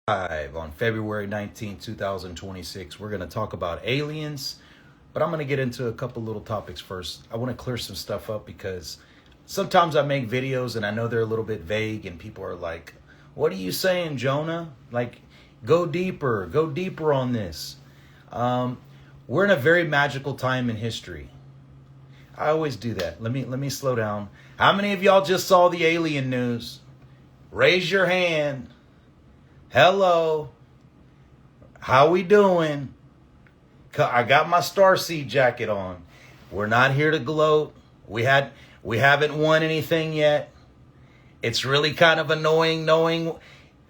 Live on February 19, 2026. We're going to talk about aliens, but I'm going to get into a couple little topics first. I want to clear some stuff up because sometimes I make videos and I know they're a little bit vague and people are like, what are you saying, Jonah? Like, go deeper on this. We're in a very magical time in history. I always do that. Let me slow down. How many of y'all just saw the alien news? Raise your hand. Hello. How we doing? I got my Starseed jacket on. We're not here to gloat. We haven't won anything yet. It's really kind of annoying knowing.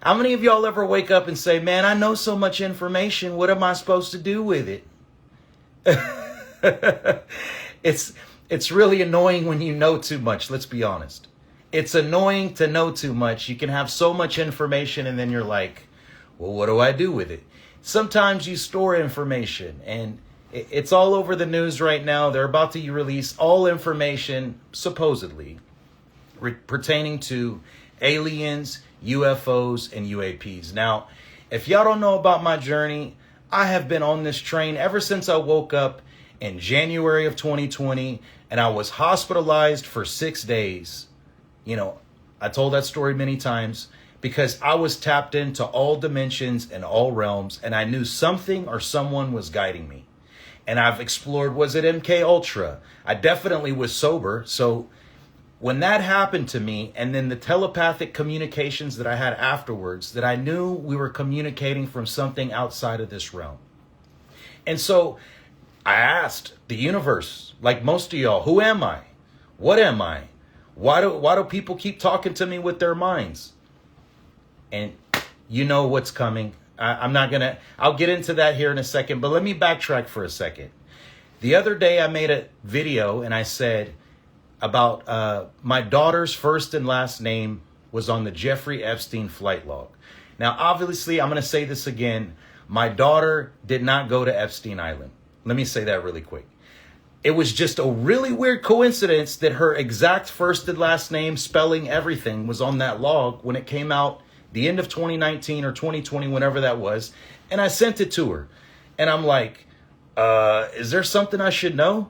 How many of y'all ever wake up and say, man, I know so much information. What am I supposed to do with it? It's really annoying when you know too much. Let's be honest. It's annoying to know too much. You can have so much information and then you're like, well, what do I do with it? Sometimes you store information and it's all over the news right now. They're about to release all information, supposedly, pertaining to aliens, UFOs, and UAPs. Now, if y'all don't know about my journey, I have been on this train ever since I woke up in January of 2020 and I was hospitalized for 6 days. You know, I told that story many times because I was tapped into all dimensions and all realms and I knew something or someone was guiding me. And I've explored, was it MK Ultra? I definitely was sober. So when that happened to me and then the telepathic communications that I had afterwards, that I knew we were communicating from something outside of this realm. And so I asked the universe, like most of y'all, who am I? What am I? Why do people keep talking to me with their minds? And you know what's coming. I'll get into that here in a second, but let me backtrack for a second. The other day I made a video and I said about my daughter's first and last name was on the Jeffrey Epstein flight log. Now, obviously, I'm going to say this again. My daughter did not go to Epstein Island. Let me say that really quick. It was just a really weird coincidence that her exact first and last name, spelling, everything was on that log when it came out the end of 2019 or 2020, whenever that was. And I sent it to her. And I'm like, is there something I should know?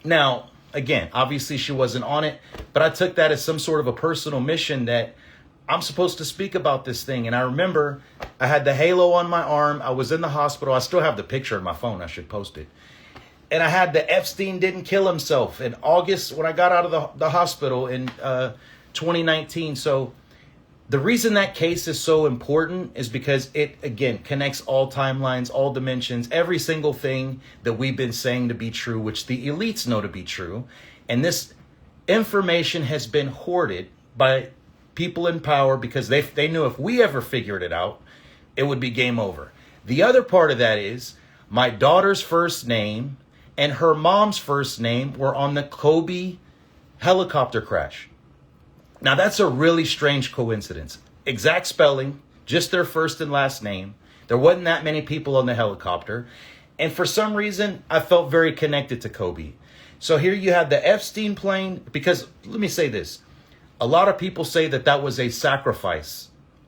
Now, again, obviously she wasn't on it, but I took that as some sort of a personal mission that I'm supposed to speak about this thing. And I remember I had the halo on my arm. I was in the hospital. I still have the picture on my phone. I should post it. And I had the Epstein didn't kill himself in August when I got out of the hospital in 2019. So the reason that case is so important is because it, again, connects all timelines, all dimensions, every single thing that we've been saying to be true, which the elites know to be true. And this information has been hoarded by people in power because they knew if we ever figured it out, it would be game over. The other part of that is my daughter's first name and her mom's first name were on the Kobe helicopter crash. Now, that's a really strange coincidence. Exact spelling, just their first and last name. There wasn't that many people on the helicopter. And for some reason, I felt very connected to Kobe. So here you have the Epstein plane, because let me say this. A lot of people say that that was a sacrifice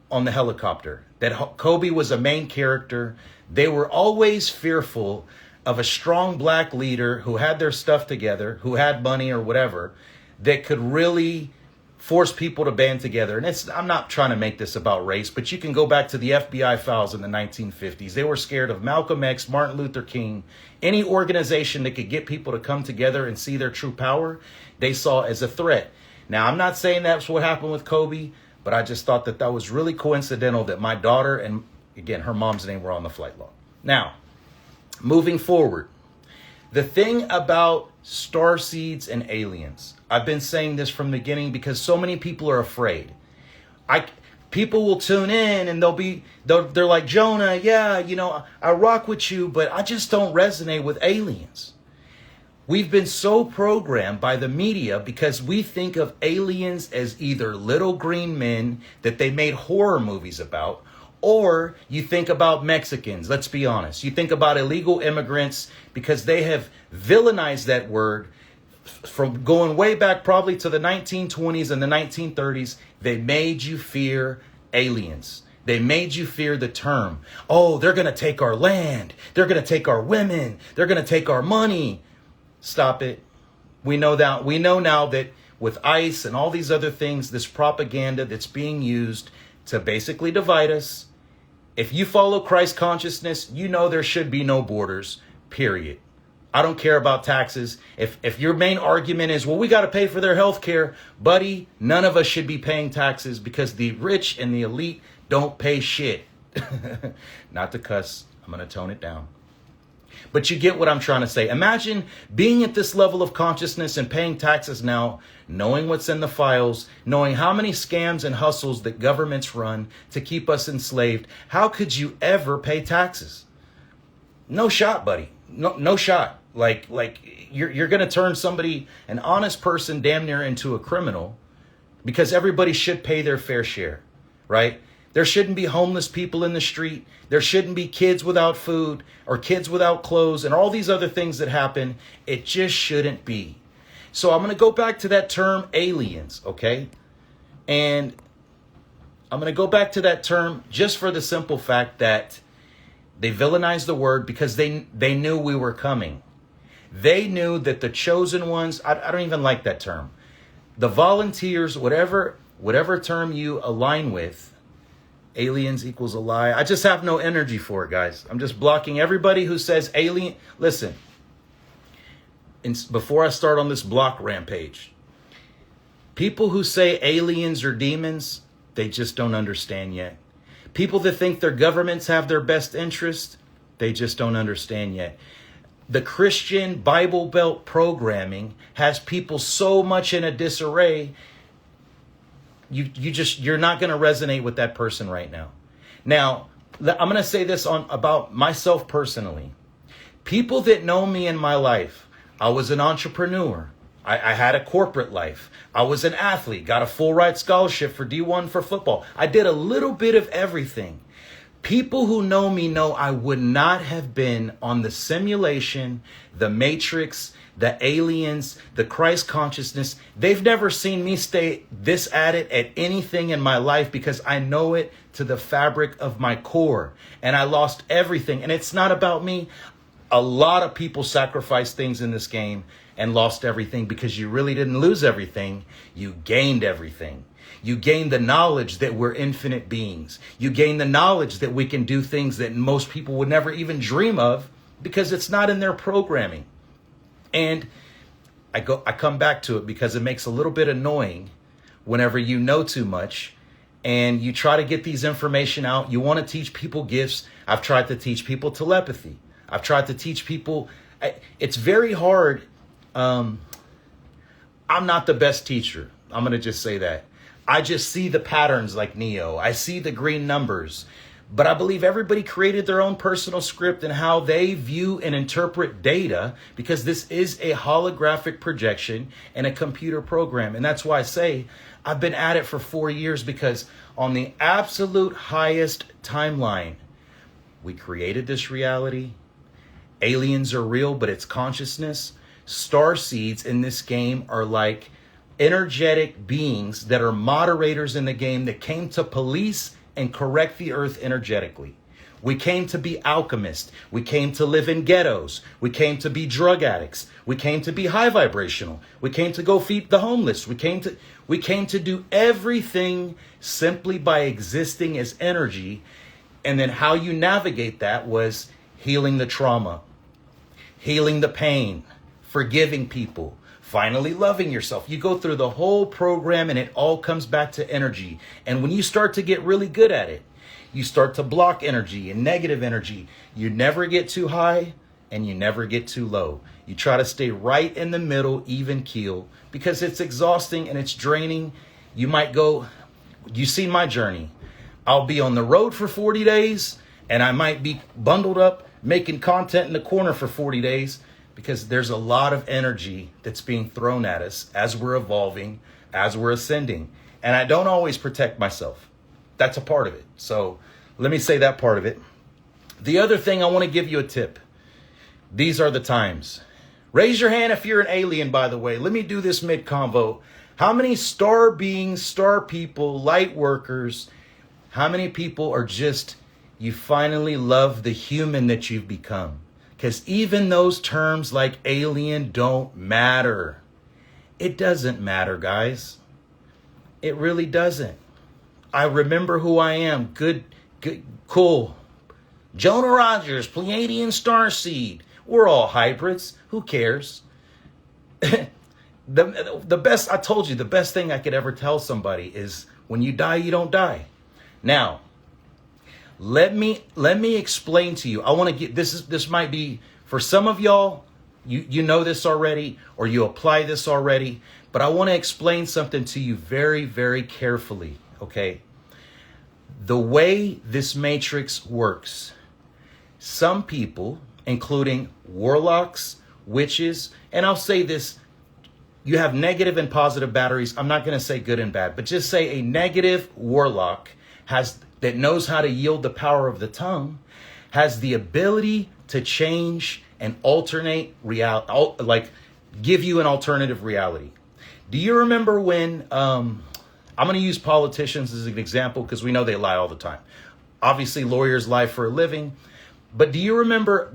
on the helicopter, that Kobe was a main character. They were always fearful of a strong black leader who had their stuff together, who had money or whatever, that could really force people to band together. And I'm not trying to make this about race, but you can go back to the FBI files in the 1950s. They were scared of Malcolm X, Martin Luther King, any organization that could get people to come together and see their true power, they saw as a threat. Now, I'm not saying that's what happened with Kobe, but I just thought that was really coincidental that my daughter and, again, her mom's name were on the flight log. Now, moving forward, the thing about starseeds and aliens, I've been saying this from the beginning because so many people are afraid. People will tune in and they're like, Jonah, yeah, I rock with you, but I just don't resonate with aliens. We've been so programmed by the media because we think of aliens as either little green men that they made horror movies about, or you think about Mexicans, let's be honest. You think about illegal immigrants because they have villainized that word from going way back probably to the 1920s and the 1930s. They made you fear aliens. They made you fear the term. Oh, they're going to take our land. They're going to take our women. They're going to take our money. Stop it. We know now that with ICE and all these other things, this propaganda that's being used to basically divide us. If you follow Christ consciousness, you know there should be no borders, period. I don't care about taxes. If your main argument is, well, we got to pay for their health care, buddy, none of us should be paying taxes because the rich and the elite don't pay shit. Not to cuss. I'm going to tone it down. But you get what I'm trying to say. Imagine being at this level of consciousness and paying taxes now, knowing what's in the files, knowing how many scams and hustles that governments run to keep us enslaved. How could you ever pay taxes? No shot, buddy. No shot. Like you're going to turn somebody, an honest person, damn near into a criminal because everybody should pay their fair share, right? There shouldn't be homeless people in the street. There shouldn't be kids without food or kids without clothes and all these other things that happen. It just shouldn't be. So I'm going to go back to that term aliens, okay? And I'm going to go back to that term just for the simple fact that they villainized the word because they knew we were coming. They knew that the chosen ones, I don't even like that term. The volunteers, whatever term you align with, aliens equals a lie. I just have no energy for it, guys. I'm just blocking everybody who says alien. Listen, before I start on this block rampage, people who say aliens are demons, they just don't understand yet. People that think their governments have their best interest, they just don't understand yet. The Christian Bible Belt programming has people so much in a disarray. You're not going to resonate with that person right now. Now, I'm going to say this about myself personally. People that know me in my life, I was an entrepreneur. I had a corporate life. I was an athlete, got a full ride scholarship for D1 for football. I did a little bit of everything. People who know me know I would not have been on the simulation, the Matrix, the aliens, the Christ consciousness. They've never seen me stay this at it at anything in my life because I know it to the fabric of my core. And I lost everything. And it's not about me. A lot of people sacrificed things in this game and lost everything because you really didn't lose everything. You gained everything. You gain the knowledge that we're infinite beings. You gain the knowledge that we can do things that most people would never even dream of because it's not in their programming. And I come back to it because it makes a little bit annoying whenever you know too much and you try to get these information out. You want to teach people gifts. I've tried to teach people telepathy. I've tried to teach people. It's very hard. I'm not the best teacher. I'm going to just say that. I just see the patterns like Neo. I see the green numbers. But I believe everybody created their own personal script and how they view and interpret data because this is a holographic projection and a computer program. And that's why I say I've been at it for 4 years because on the absolute highest timeline, we created this reality. Aliens are real, but it's consciousness. Star seeds in this game are like energetic beings that are moderators in the game that came to police and correct the earth energetically. We came to be alchemists. We came to live in ghettos. We came to be drug addicts. We came to be high vibrational. We came to go feed the homeless. We came to do everything simply by existing as energy. And then how you navigate that was healing the trauma, healing the pain, forgiving people, finally loving yourself. You go through the whole program and it all comes back to energy. And when you start to get really good at it, you start to block energy and negative energy. You never get too high and you never get too low. You try to stay right in the middle, even keel, because it's exhausting and it's draining. You might go, you've seen my journey. I'll be on the road for 40 days and I might be bundled up making content in the corner for 40 days. Because there's a lot of energy that's being thrown at us as we're evolving, as we're ascending. And I don't always protect myself. That's a part of it. So let me say that part of it. The other thing, I want to give you a tip. These are the times. Raise your hand if you're an alien, by the way. Let me do this mid-convo. How many star beings, star people, light workers, How many people are just, you finally love the human that you've become? Because even those terms like alien don't matter. It doesn't matter, guys. It really doesn't. I remember who I am. Good, cool. Jonah Rogers, Pleiadian starseed. We're all hybrids. Who cares? The best, I told you, the best thing I could ever tell somebody is when you die, you don't die. Now, let me explain to you. I want to get this might be for some of y'all, you know this already, or you apply this already, but I want to explain something to you very, very carefully, okay? The way this matrix works, some people, including warlocks, witches, and I'll say this, you have negative and positive batteries. I'm not going to say good and bad, but just say a negative warlock that knows how to yield the power of the tongue, has the ability to change and alternate reality, like give you an alternative reality. Do you remember when, I'm going to use politicians as an example because we know they lie all the time. Obviously, lawyers lie for a living. But do you remember,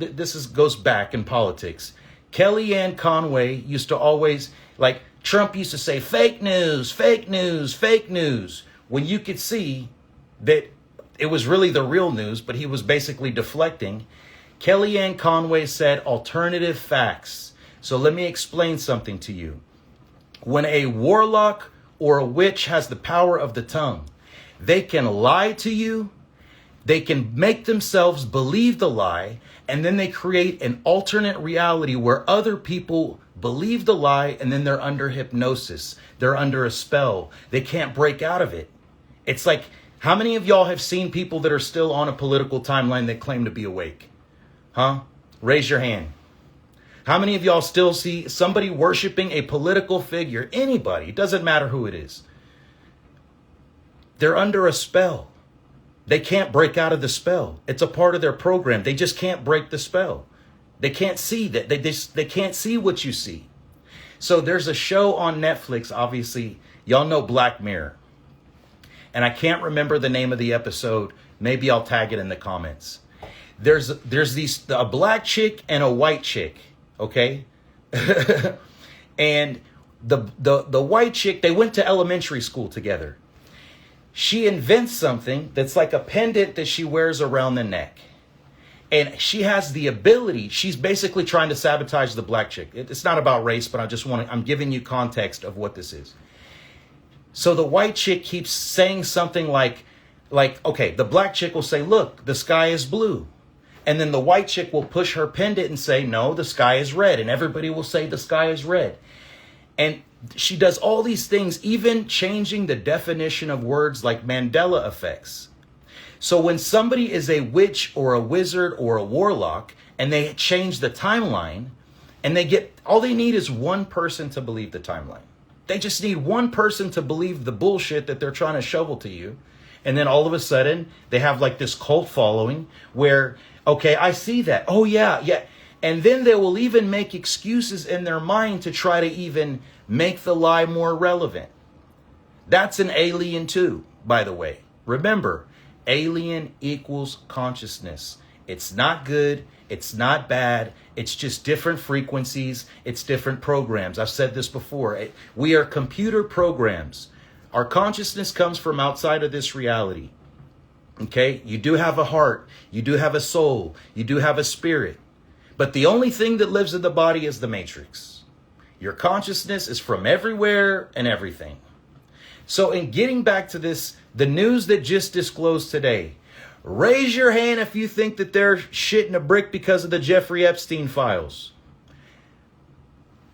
goes back in politics, Kellyanne Conway used to always, like Trump used to say, fake news, fake news, fake news, when you could see that it was really the real news, but he was basically deflecting. Kellyanne Conway said alternative facts. So let me explain something to you. When a warlock or a witch has the power of the tongue, they can lie to you, they can make themselves believe the lie, and then they create an alternate reality where other people believe the lie, and then they're under hypnosis. They're under a spell. They can't break out of it. It's like, how many of y'all have seen people that are still on a political timeline that claim to be awake? Huh? Raise your hand. How many of y'all still see somebody worshiping a political figure? Anybody, it doesn't matter who it is. They're under a spell. They can't break out of the spell. It's a part of their program. They just can't break the spell. They can't see that. They can't see what you see. So there's a show on Netflix, obviously. Y'all know Black Mirror. And I can't remember the name of the episode. Maybe I'll tag it in the comments. There's a black chick and a white chick, okay? And the white chick, they went to elementary school together. She invents something that's like a pendant that she wears around the neck. And she has the ability, she's basically trying to sabotage the black chick. It's not about race, but I'm giving you context of what this is. So the white chick keeps saying something like, okay, the black chick will say, look, the sky is blue. And then the white chick will push her pendant and say, no, the sky is red. And everybody will say the sky is red. And she does all these things, even changing the definition of words like Mandela effects. So when somebody is a witch or a wizard or a warlock and they change the timeline and all they need is one person to believe the timeline. They just need one person to believe the bullshit that they're trying to shovel to you. And then all of a sudden they have like this cult following where, okay, I see that. Oh yeah. And then they will even make excuses in their mind to try to even make the lie more relevant. That's an alien too, by the way. Remember, alien equals consciousness. It's not good. It's not bad. It's just different frequencies. It's different programs. I've said this before. We are computer programs. Our consciousness comes from outside of this reality. Okay? You do have a heart. You do have a soul. You do have a spirit. But the only thing that lives in the body is the matrix. Your consciousness is from everywhere and everything. So in getting back to this, the news that just disclosed today, raise your hand if you think that they're shitting a brick because of the Jeffrey Epstein files.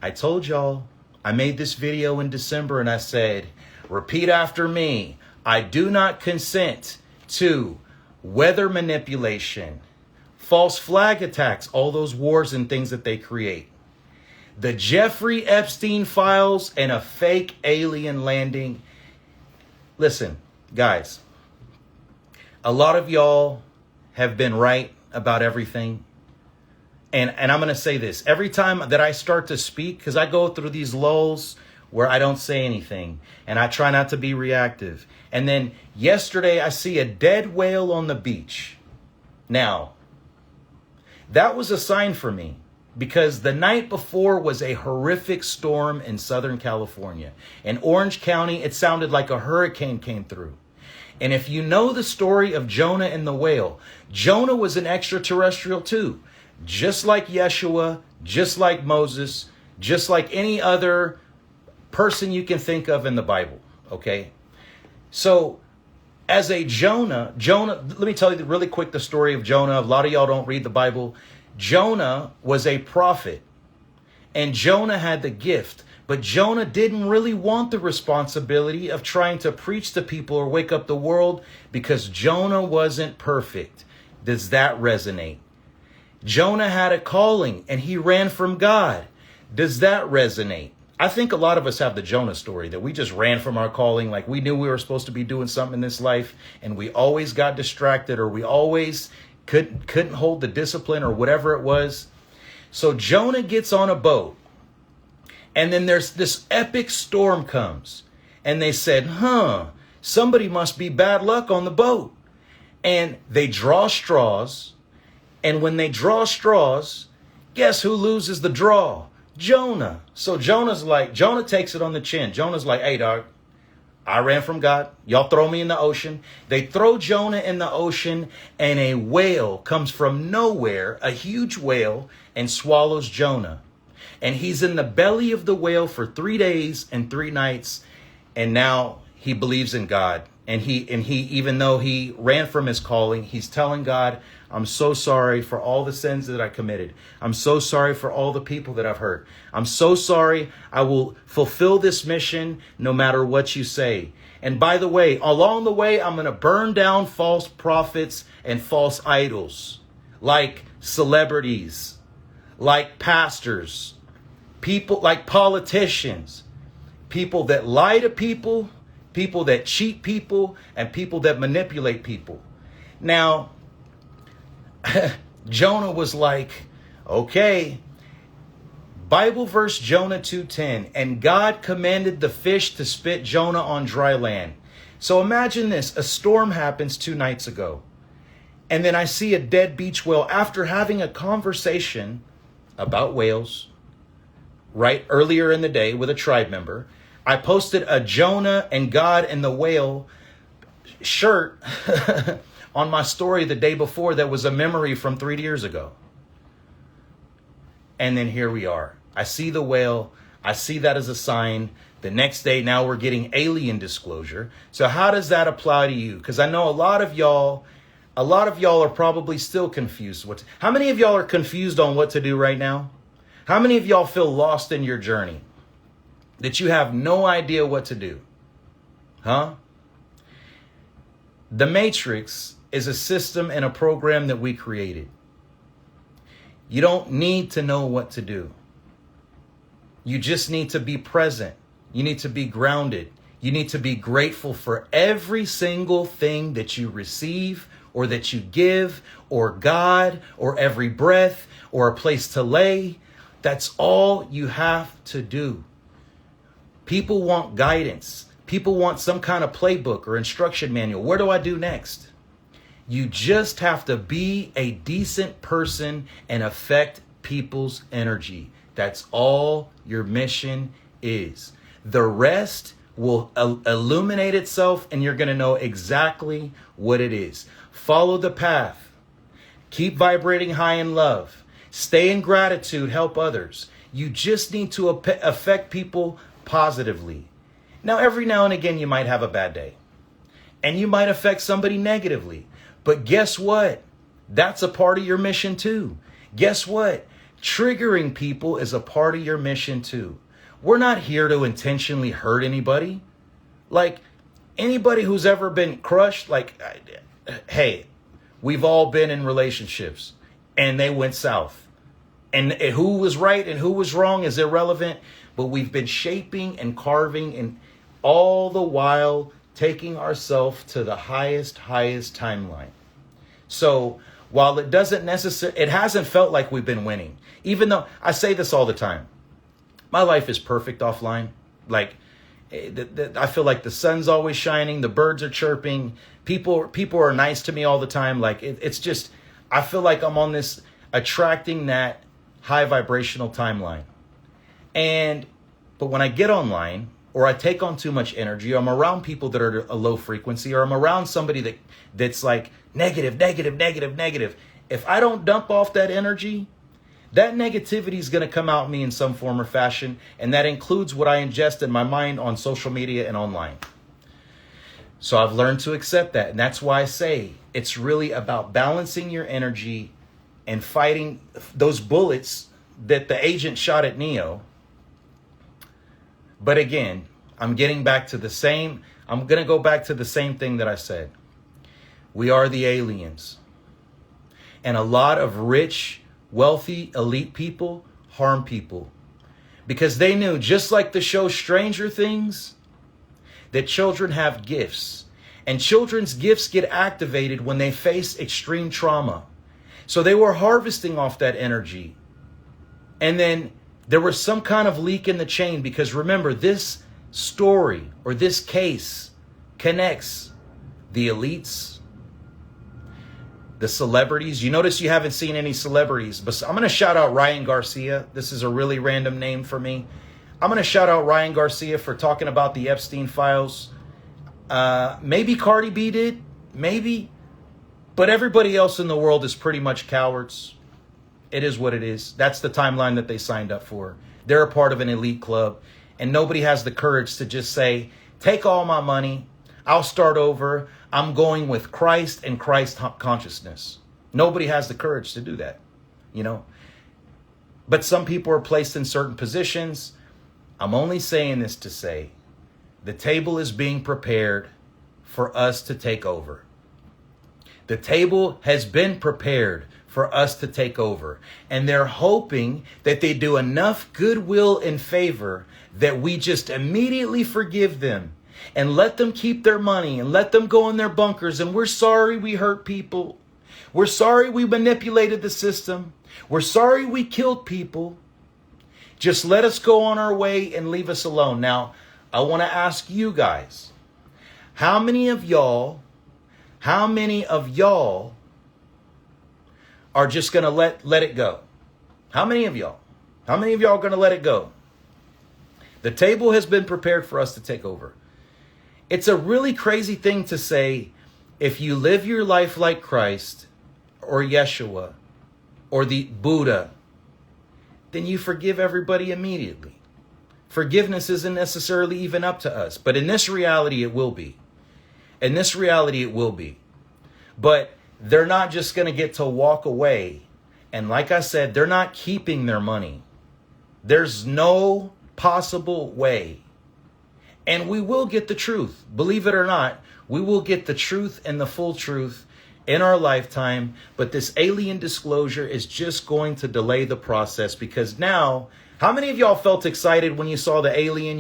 I told y'all, I made this video in December and I said, repeat after me. I do not consent to weather manipulation, false flag attacks, all those wars and things that they create. The Jeffrey Epstein files and a fake alien landing. Listen, guys, a lot of y'all have been right about everything. And I'm going to say this. Every time that I start to speak, because I go through these lulls where I don't say anything and I try not to be reactive. And then yesterday I see a dead whale on the beach. Now, that was a sign for me because the night before was a horrific storm in Southern California. In Orange County, it sounded like a hurricane came through. And if you know the story of Jonah and the whale, Jonah was an extraterrestrial too. Just like Yeshua, just like Moses, just like any other person you can think of in the Bible, okay? So as a Jonah, let me tell you really quick the story of Jonah. A lot of y'all don't read the Bible. Jonah was a prophet, and Jonah had the gift, but Jonah didn't really want the responsibility of trying to preach to people or wake up the world because Jonah wasn't perfect. Does that resonate? Jonah had a calling and he ran from God. Does that resonate? I think a lot of us have the Jonah story, that we just ran from our calling, like we knew we were supposed to be doing something in this life and we always got distracted, or we always couldn't hold the discipline or whatever it was. So Jonah gets on a boat, and then there's this epic storm comes, and they said, somebody must be bad luck on the boat. And they draw straws, and when they draw straws, guess who loses the draw? Jonah. So Jonah takes it on the chin. Jonah's like, hey, dog, I ran from God. Y'all throw me in the ocean. They throw Jonah in the ocean, and a whale comes from nowhere, a huge whale, and swallows Jonah. And he's in the belly of the whale for 3 days and 3 nights. And now he believes in God. And he, even though he ran from his calling, he's telling God, I'm so sorry for all the sins that I committed. I'm so sorry for all the people that I've hurt. I'm so sorry. I will fulfill this mission no matter what you say. And by the way, along the way, I'm going to burn down false prophets and false idols, like celebrities, like pastors, people like politicians, people that lie to people, people that cheat people, and people that manipulate people. Now, Jonah was like, okay, Bible verse Jonah 2:10, and God commanded the fish to spit Jonah on dry land. So imagine this, a storm happens 2 nights ago, and then I see a dead beach whale after having a conversation about whales right earlier in the day with a tribe member. I posted a Jonah and God and the whale shirt on my story the day before that was a memory from 3 years ago. And then here we are. I see the whale. I see that as a sign. The next day, now we're getting alien disclosure. So how does that apply to you? Because I know a lot of y'all are probably still confused. How many of y'all are confused on what to do right now? How many of y'all feel lost in your journey? That you have no idea what to do? Huh? The Matrix is a system and a program that we created. You don't need to know what to do. You just need to be present. You need to be grounded. You need to be grateful for every single thing that you receive or that you give, or God, or every breath, or a place to lay. That's all you have to do. People want guidance. People want some kind of playbook or instruction manual. What do I do next? You just have to be a decent person and affect people's energy. That's all your mission is. The rest will illuminate itself, and you're going to know exactly what it is. Follow the path. Keep vibrating high in love. Stay in gratitude. Help others. You just need to affect people positively. Now, every now and again, you might have a bad day, and you might affect somebody negatively. But guess what? That's a part of your mission too. Guess what? Triggering people is a part of your mission too. We're not here to intentionally hurt anybody. Like, anybody who's ever been crushed, like, hey, we've all been in relationships and they went south. And who was right and who was wrong is irrelevant. But we've been shaping and carving, and all the while taking ourselves to the highest timeline. So while it hasn't felt like we've been winning, even though I say this all the time, my life is perfect offline. Like, I feel like the sun's always shining, the birds are chirping, people are nice to me all the time. Like it's just, I feel like I'm on this attracting that high vibrational timeline. But when I get online, or I take on too much energy, or I'm around people that are a low frequency, or I'm around somebody that's like negative. If I don't dump off that energy, that negativity is going to come out me in some form or fashion. And that includes what I ingest in my mind on social media and online. So I've learned to accept that. And that's why I say it's really about balancing your energy and fighting those bullets that the agent shot at Neo. But again, I'm going to go back to the same thing that I said. We are the aliens. And a lot of rich, wealthy, elite people harm people. Because they knew, just like the show Stranger Things, that children have gifts. And children's gifts get activated when they face extreme trauma. So they were harvesting off that energy. And then there was some kind of leak in the chain, because remember, this story or this case connects the elites, the celebrities. You notice you haven't seen any celebrities, but I'm going to shout out Ryan Garcia. This is a really random name for me. I'm going to shout out Ryan Garcia for talking about the Epstein files. Maybe Cardi B did, maybe, but everybody else in the world is pretty much cowards. It is what it is. That's the timeline that they signed up for. They're a part of an elite club, and nobody has the courage to just say, take all my money, I'll start over, I'm going with Christ and Christ consciousness. Nobody has the courage to do that, you know. But some people are placed in certain positions. I'm only saying this to say, the table is being prepared for us to take over. The table has been prepared for us to take over. And they're hoping that they do enough goodwill and favor that we just immediately forgive them and let them keep their money and let them go in their bunkers. And we're sorry we hurt people. We're sorry we manipulated the system. We're sorry we killed people. Just let us go on our way and leave us alone. Now, I want to ask you guys, how many of y'all are just going to let it go? How many of y'all are going to let it go? The table has been prepared for us to take over. It's a really crazy thing to say, if you live your life like Christ or Yeshua or the Buddha, then you forgive everybody immediately. Forgiveness isn't necessarily even up to us. But in this reality, it will be. In this reality, it will be. But they're not just going to get to walk away. And like I said, they're not keeping their money. There's no possible way. And we will get the truth. Believe it or not, we will get the truth and the full truth in our lifetime. But this alien disclosure is just going to delay the process, because now, how many of y'all felt excited when you saw the alien?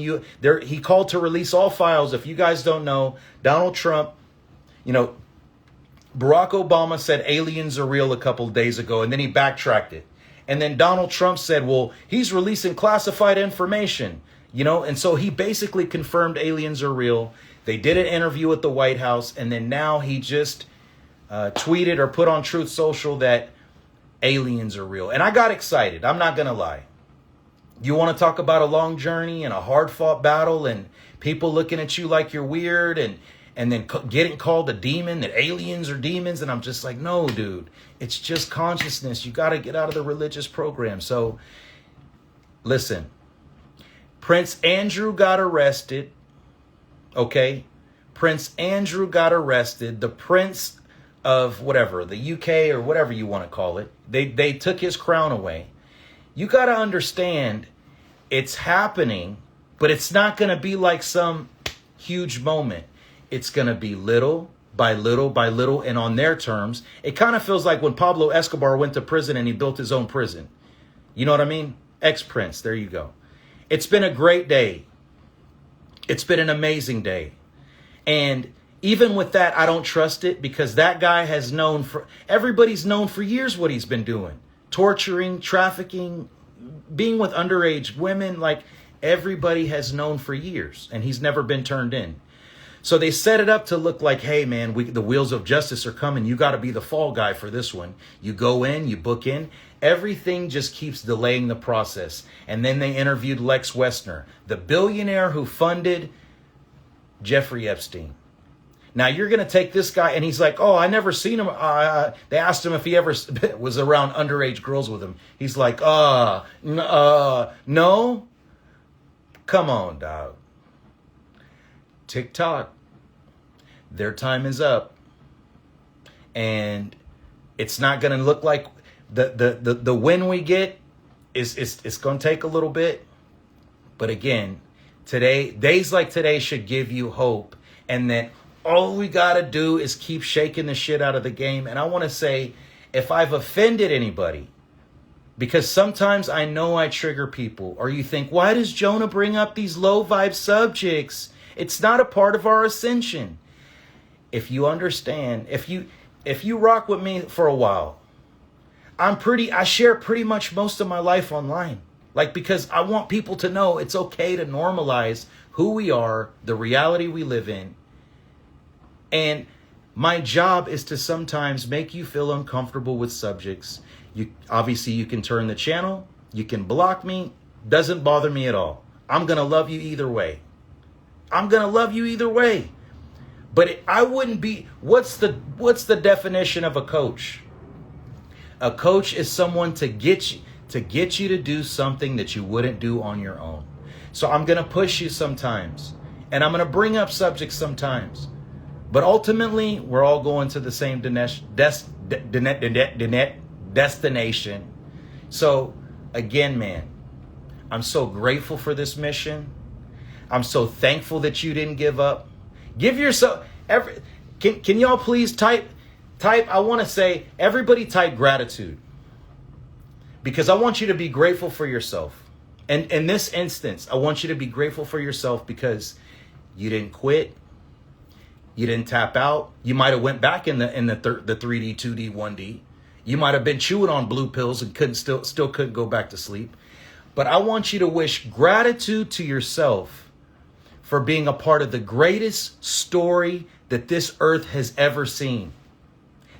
He called to release all files. If you guys don't know, Donald Trump, Barack Obama said aliens are real a couple of days ago, and then he backtracked it. And then Donald Trump said, well, he's releasing classified information, and so he basically confirmed aliens are real. They did an interview at the White House, and then now he just tweeted or put on Truth Social that aliens are real. And I got excited. I'm not going to lie. You want to talk about a long journey and a hard-fought battle and people looking at you like you're weird and then getting called a demon, that aliens are demons. And I'm just like, no, dude, it's just consciousness. You got to get out of the religious program. So listen, Prince Andrew got arrested. Okay. Prince Andrew got arrested. The Prince of whatever, the UK or whatever you want to call it. They took his crown away. You got to understand it's happening, but it's not going to be like some huge moment. It's going to be little by little by little, and on their terms. It kind of feels like when Pablo Escobar went to prison and he built his own prison. You know what I mean? Ex-Prince, there you go. It's been a great day. It's been an amazing day. And even with that, I don't trust it, because that guy everybody's known for years what he's been doing. Torturing, trafficking, being with underage women. Like, everybody has known for years, and he's never been turned in. So they set it up to look like, hey, man, the wheels of justice are coming. You got to be the fall guy for this one. You go in, you book in. Everything just keeps delaying the process. And then they interviewed Lex Wessner, the billionaire who funded Jeffrey Epstein. Now you're going to take this guy, and he's like, oh, I never seen him. They asked him if he ever was around underage girls with him. He's like, no. Come on, dog. TikTok, their time is up, and it's not going to look like the win we get it's going to take a little bit. But again, days like today should give you hope, and that all we got to do is keep shaking the shit out of the game. And I want to say, if I've offended anybody, because sometimes I know I trigger people, or you think, why does Jonah bring up these low vibe subjects? It's not a part of our ascension. If you understand, if you rock with me for a while, I share pretty much most of my life online. Like, because I want people to know it's okay to normalize who we are, the reality we live in. And my job is to sometimes make you feel uncomfortable with subjects. Obviously you can turn the channel, you can block me, doesn't bother me at all. I'm going to love you either way. But I wouldn't be, what's the definition of a coach? A coach is someone to get you to do something that you wouldn't do on your own. So I'm going to push you sometimes, and I'm going to bring up subjects sometimes. But ultimately, we're all going to the same destination. So again, man, I'm so grateful for this mission. I'm so thankful that you didn't give up. Give yourself can y'all please type, I want to say, everybody type gratitude. Because I want you to be grateful for yourself. And in this instance, I want you to be grateful for yourself because you didn't quit. You didn't tap out. You might have went back in the 3D, 2D, 1D. You might have been chewing on blue pills and still couldn't go back to sleep. But I want you to wish gratitude to yourself for being a part of the greatest story that this earth has ever seen.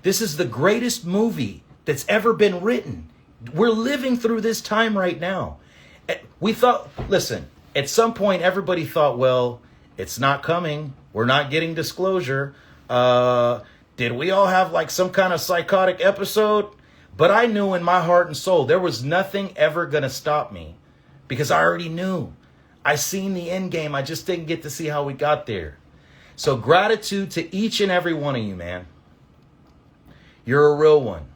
This is the greatest movie that's ever been written. We're living through this time right now. We thought, listen, at some point everybody thought, well, it's not coming. We're not getting disclosure. Did we all have like some kind of psychotic episode? But I knew in my heart and soul there was nothing ever going to stop me because I already knew. I seen the end game. I just didn't get to see how we got there. So gratitude to each and every one of you, man. You're a real one.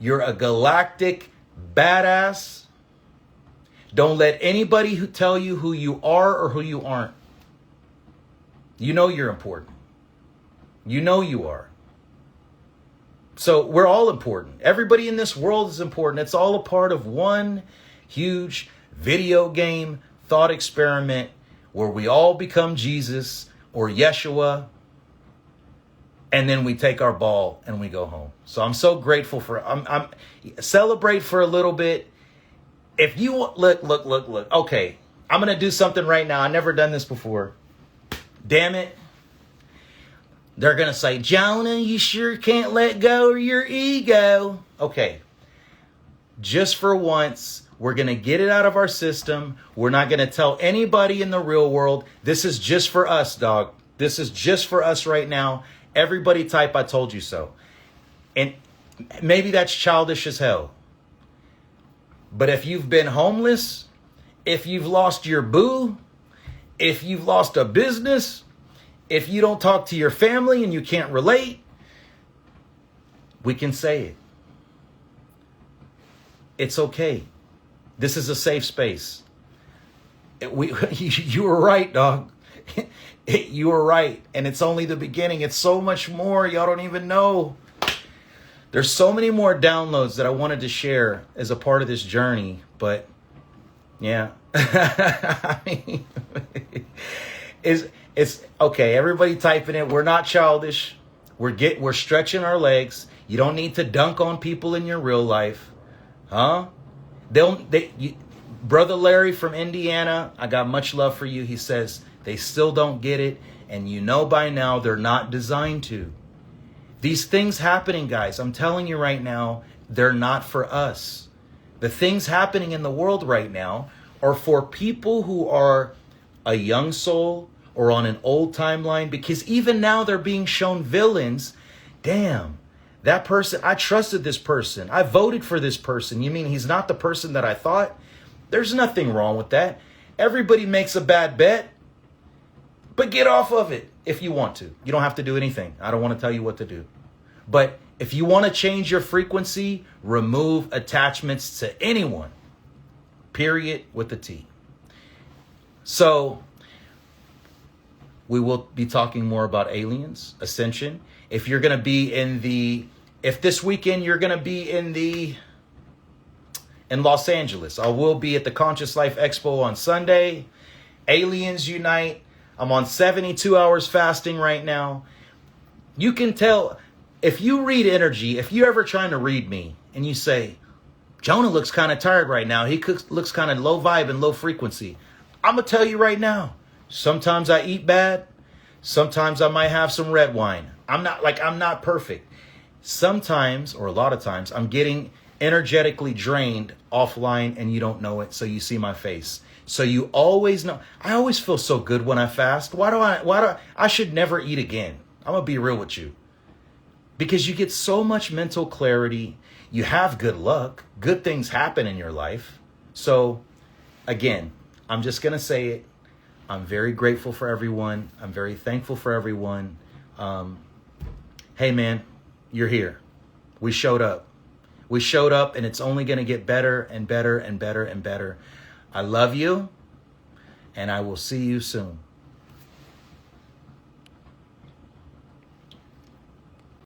You're a galactic badass. Don't let anybody who tell you who you are or who you aren't. You know you're important. You know you are. So we're all important. Everybody in this world is important. It's all a part of one huge video game thought experiment where we all become Jesus or Yeshua, and then we take our ball and we go home. So I'm so grateful for, I'm celebrate for a little bit. If you look. Okay, I'm going to do something right now. I've never done this before. Damn it. They're going to say, Jonah, you sure can't let go of your ego. Okay. Just for once, we're going to get it out of our system. We're not going to tell anybody in the real world. This is just for us, dog. This is just for us right now. Everybody type, I told you so. And maybe that's childish as hell. But if you've been homeless, if you've lost your boo, if you've lost a business, if you don't talk to your family and you can't relate, we can say it. It's okay. This is a safe space. You were right, dog. You were right. And it's only the beginning. It's so much more. Y'all don't even know. There's so many more downloads that I wanted to share as a part of this journey. But yeah. I mean, it's okay. Everybody typing it. We're not childish. We're stretching our legs. You don't need to dunk on people in your real life. Huh? Brother Larry from Indiana, I got much love for you. He says they still don't get it. And you know by now they're not designed to. These things happening, guys, I'm telling you right now, they're not for us. The things happening in the world right now are for people who are a young soul or on an old timeline, because even now they're being shown villains. Damn, that person, I trusted this person. I voted for this person. You mean he's not the person that I thought? There's nothing wrong with that. Everybody makes a bad bet, but get off of it if you want to. You don't have to do anything. I don't want to tell you what to do. But if you want to change your frequency, remove attachments to anyone. Period, with a T. So we will be talking more about aliens, ascension. If you're going to be if this weekend you're going to be in Los Angeles, I will be at the Conscious Life Expo on Sunday. Aliens Unite. I'm on 72 hours fasting right now. You can tell, if you read energy, if you're ever trying to read me and you say, Jonah looks kind of tired right now, he looks kind of low vibe and low frequency, I'm going to tell you right now, sometimes I eat bad. Sometimes I might have some red wine. I'm not perfect. Sometimes, or a lot of times, I'm getting energetically drained offline and you don't know it, so you see my face. So you always know. I always feel so good when I fast. I should never eat again. I'm going to be real with you. Because you get so much mental clarity. You have good luck. Good things happen in your life. So again, I'm just going to say it. I'm very grateful for everyone. I'm very thankful for everyone. Hey man, you're here. We showed up. We showed up, and it's only going to get better and better and better and better. I love you, and I will see you soon.